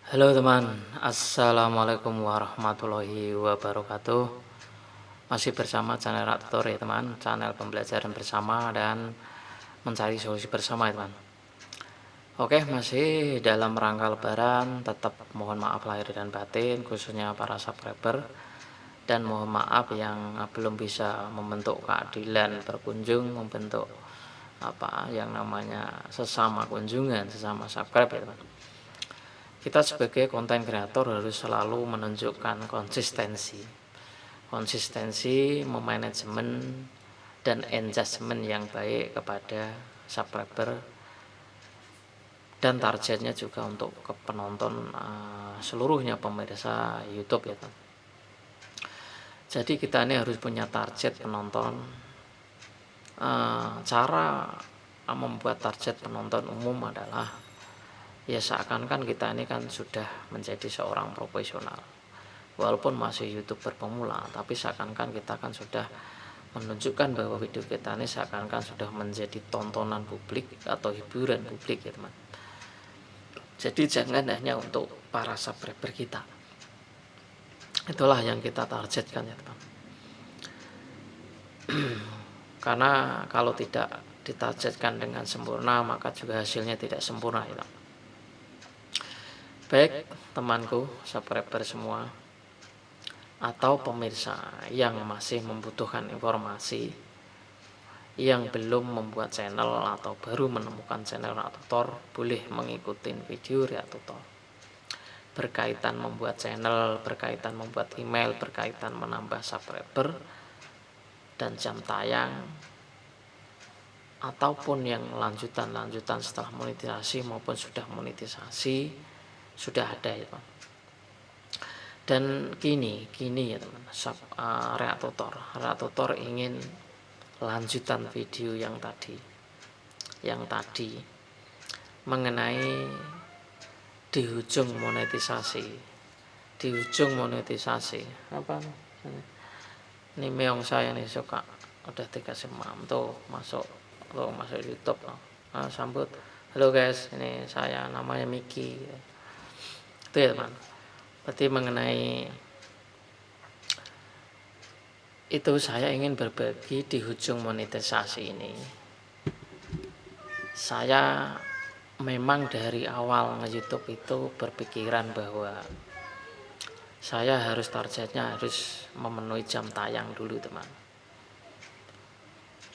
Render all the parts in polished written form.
Halo teman, assalamualaikum warahmatullahi wabarakatuh. Masih bersama channel Rak Tutor ya teman, channel pembelajaran bersama dan mencari solusi bersama ya teman. Oke, masih dalam rangka lebaran, tetap mohon maaf lahir dan batin khususnya para subscriber, dan mohon maaf yang belum bisa membentuk keadilan berkunjung, membentuk yang namanya sesama kunjungan, sesama subscribe ya teman. Kita sebagai konten kreator harus selalu menunjukkan konsistensi memanajemen dan engagement yang baik kepada subscriber, dan targetnya juga untuk ke penonton seluruhnya pemirsa YouTube ya teman. Jadi kita ini harus punya target penonton. Cara membuat target penonton umum adalah ya seakan-akan kita ini kan sudah menjadi seorang profesional, walaupun masih YouTuber pemula, tapi seakan-akan kita kan sudah menunjukkan bahwa video kita ini seakan-akan sudah menjadi tontonan publik atau hiburan publik ya teman. Jadi jangan hanya untuk para subscriber kita, itulah yang kita targetkan ya teman. Karena kalau tidak ditargetkan dengan sempurna, maka juga hasilnya tidak sempurna ya teman. Baik temanku subscriber semua atau pemirsa yang masih membutuhkan informasi, yang belum membuat channel atau baru menemukan channel Rak Tutor, boleh mengikuti video Rak Tutor berkaitan membuat channel, berkaitan membuat email, berkaitan menambah subscriber dan jam tayang, ataupun yang lanjutan setelah monetisasi maupun sudah monetisasi, sudah ada ya teman. Dan kini ya teman, Rak Tutor ingin lanjutan video yang tadi mengenai di ujung monetisasi apa ini meong saya nih suka udah dikasih mam tuh masuk YouTube sambut, halo guys, ini saya namanya Miki itu ya teman. Berarti mengenai itu saya ingin berbagi di ujung monetisasi ini. Saya memang dari awal nge-YouTube itu berpikiran bahwa saya harus targetnya harus memenuhi jam tayang dulu teman.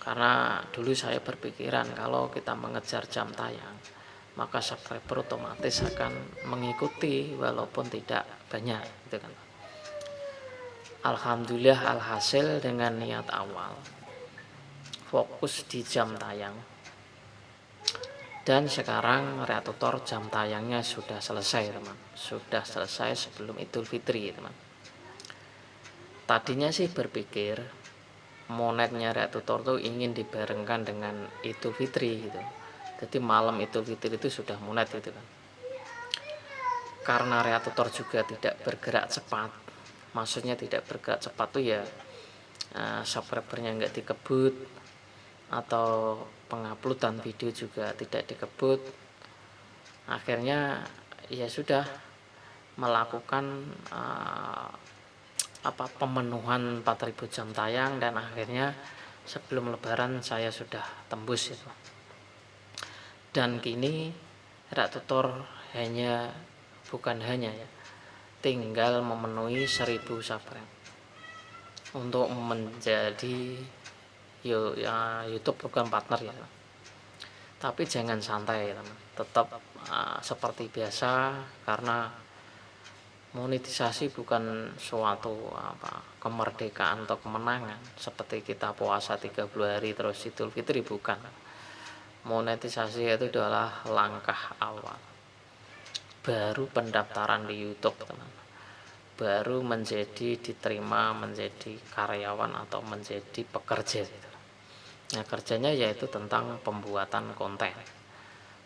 Karena dulu saya berpikiran kalau kita mengejar jam tayang, maka subscriber otomatis akan mengikuti walaupun tidak banyak gitu kan. Alhamdulillah alhasil dengan niat awal fokus di jam tayang, dan sekarang Rak Tutor jam tayangnya sudah selesai teman, sudah selesai sebelum Idul Fitri teman. Tadinya sih berpikir monetnya Rak Tutor tuh ingin dibarengkan dengan Idul Fitri gitu, jadi malam Idul Fitri itu sudah monet gitu kan. Karena Rak Tutor juga tidak bergerak cepat, maksudnya tidak bergerak cepat tuh ya subscribernya nggak dikebut, atau penguploadan video juga tidak dikebut. Akhirnya ya sudah melakukan pemenuhan 4000 jam tayang, dan akhirnya sebelum lebaran saya sudah tembus itu. Dan kini Rak Tutor bukan hanya ya, tinggal memenuhi 1000 subscriber untuk menjadi YouTube program partner ya. Tapi jangan santai ya teman, tetap seperti biasa, karena monetisasi bukan suatu kemerdekaan atau kemenangan seperti kita puasa 30 hari terus Idul Fitri, bukan. Monetisasi itu adalah langkah awal, baru pendaftaran di YouTube teman, baru diterima menjadi karyawan atau menjadi pekerja gitu. Nah, kerjanya yaitu tentang pembuatan konten.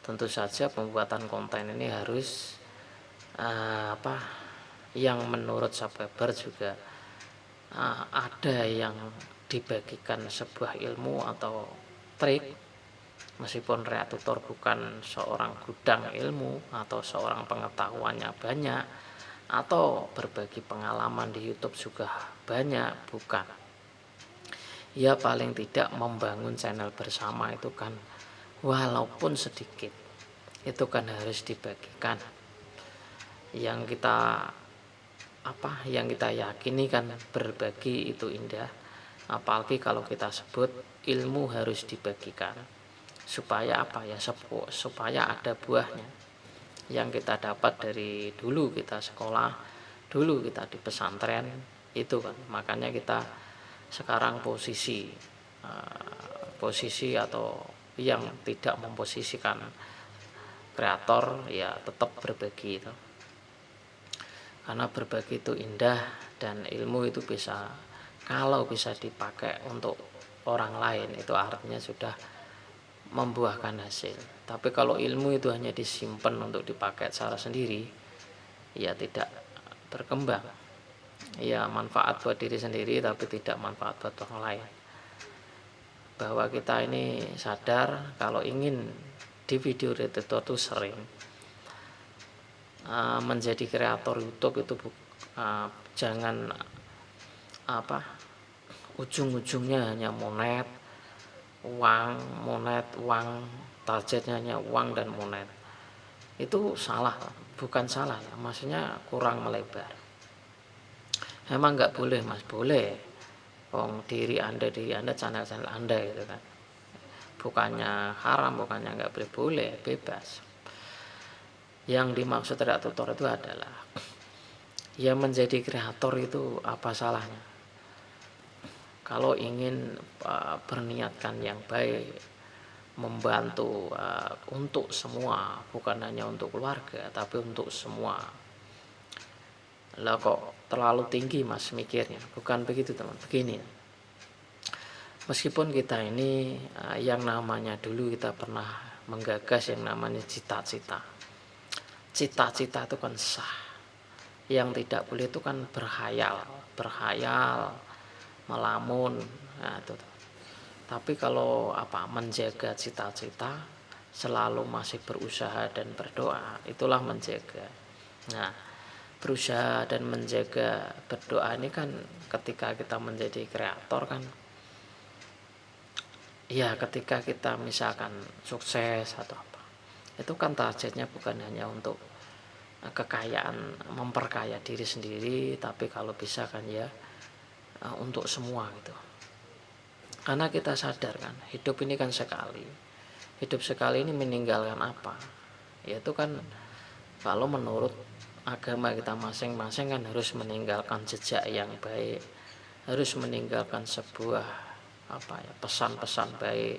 Tentu saja pembuatan konten ini harus yang menurut subscriber juga ada yang dibagikan sebuah ilmu atau trik Meskipun kreator bukan seorang gudang ilmu atau seorang pengetahuannya banyak atau berbagi pengalaman di YouTube juga banyak, bukan. Ya paling tidak membangun channel bersama itu kan walaupun sedikit itu kan harus dibagikan. Yang kita yakini kan berbagi itu indah, apalagi kalau kita sebut ilmu harus dibagikan supaya supaya ada buahnya yang kita dapat dari dulu kita sekolah, dulu kita di pesantren itu kan. Makanya kita sekarang posisi atau yang tidak memposisikan kreator ya tetap berbagi itu, karena berbagi itu indah dan ilmu itu kalau bisa dipakai untuk orang lain itu artinya sudah membuahkan hasil. Tapi kalau ilmu itu hanya disimpan untuk dipakai secara sendiri ya tidak berkembang, ya manfaat buat diri sendiri tapi tidak manfaat buat orang lain. Bahwa kita ini sadar kalau ingin di video editor itu sering menjadi kreator YouTube itu jangan ujung-ujungnya hanya monet uang, targetnya hanya uang dan monet. Itu salah, bukan salah ya, maksudnya kurang melebar. Emang nggak boleh mas, boleh. Diri anda channel anda itu kan, bukannya haram, bukannya nggak boleh, bebas. Yang dimaksud kreator itu adalah ya menjadi kreator itu apa salahnya kalau ingin berniatkan yang baik, membantu untuk semua, bukan hanya untuk keluarga tapi untuk semua. Lah kok terlalu tinggi mas mikirnya? Bukan begitu teman, begini. Meskipun kita ini yang namanya dulu kita pernah menggagas yang namanya cita-cita itu kan sah. Yang tidak boleh itu kan berhayal, melamun. Nah, itu. Tapi kalau menjaga cita-cita, selalu masih berusaha dan berdoa, itulah menjaga. Nah, berusaha dan menjaga berdoa ini kan ketika kita menjadi kreator kan, ya ketika kita misalkan sukses atau apa, itu kan targetnya bukan hanya untuk kekayaan, memperkaya diri sendiri, tapi kalau bisa kan ya untuk semua gitu. Karena kita sadar kan hidup ini kan sekali, ini meninggalkan apa, yaitu kan kalau menurut agama kita masing-masing kan harus meninggalkan jejak yang baik, harus meninggalkan sebuah pesan-pesan baik,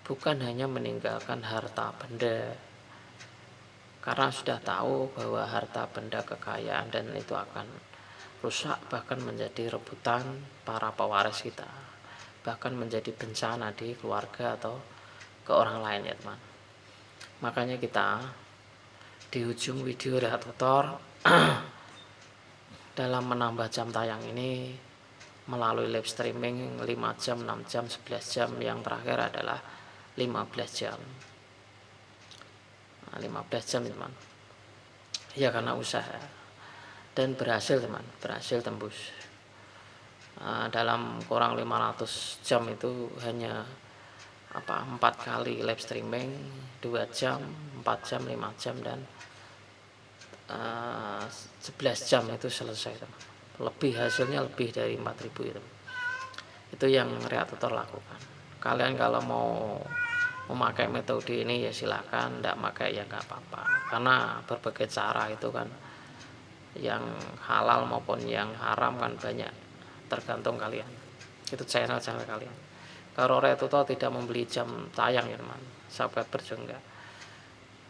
bukan hanya meninggalkan harta benda, karena sudah tahu bahwa harta benda kekayaan dan itu akan rusak, bahkan menjadi rebutan para pewaris kita, bahkan menjadi bencana di keluarga atau ke orang lain ya teman. Makanya kita di ujung video kreator dalam menambah jam tayang ini melalui live streaming 5 jam, 6 jam, 11 jam, yang terakhir adalah 15 jam. 15 jam teman ya, karena usaha dan berhasil teman, berhasil tembus dalam kurang 500 jam itu hanya 4 kali live streaming 2 jam, 4 jam, 5 jam dan 11 jam itu selesai teman. Hasilnya lebih dari 4.000 itu yang kreator lakukan. Kalian kalau mau memakai metode ini ya silakan, tidak pakai ya nggak apa-apa, karena berbagai cara itu kan, yang halal maupun yang haram kan banyak, tergantung kalian, itu channel kalian. Kalau kreator tidak membeli jam tayang ya teman, sahabat berjongga,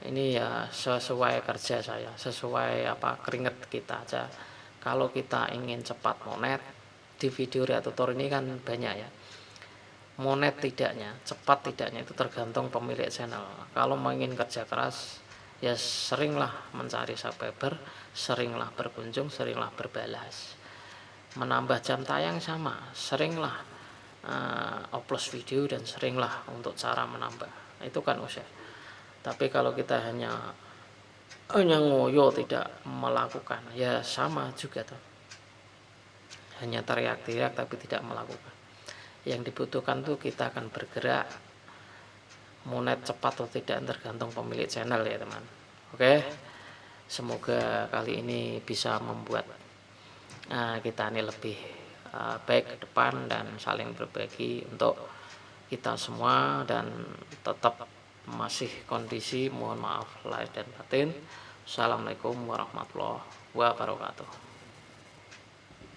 ini ya sesuai kerja saya, sesuai keringet kita aja. Kalau kita ingin cepat monet di video kreator ini kan banyak ya, monet tidaknya, cepat tidaknya itu tergantung pemilik channel. Kalau ingin kerja keras ya seringlah mencari subscriber, seringlah berkunjung, seringlah berbalas. Menambah jam tayang sama, seringlah upload video dan seringlah untuk cara menambah, itu kan usah. Tapi kalau kita hanya ngoyo tidak melakukan, ya sama juga tuh, hanya teriak-teriak tapi tidak melakukan. Yang dibutuhkan tuh kita akan bergerak, mau net cepat atau tidak tergantung pemilik channel ya teman. Oke, semoga kali ini bisa membuat kita ini lebih baik ke depan dan saling berbagi untuk kita semua, dan tetap masih kondisi mohon maaf lahir dan batin. Assalamualaikum warahmatullahi wabarakatuh.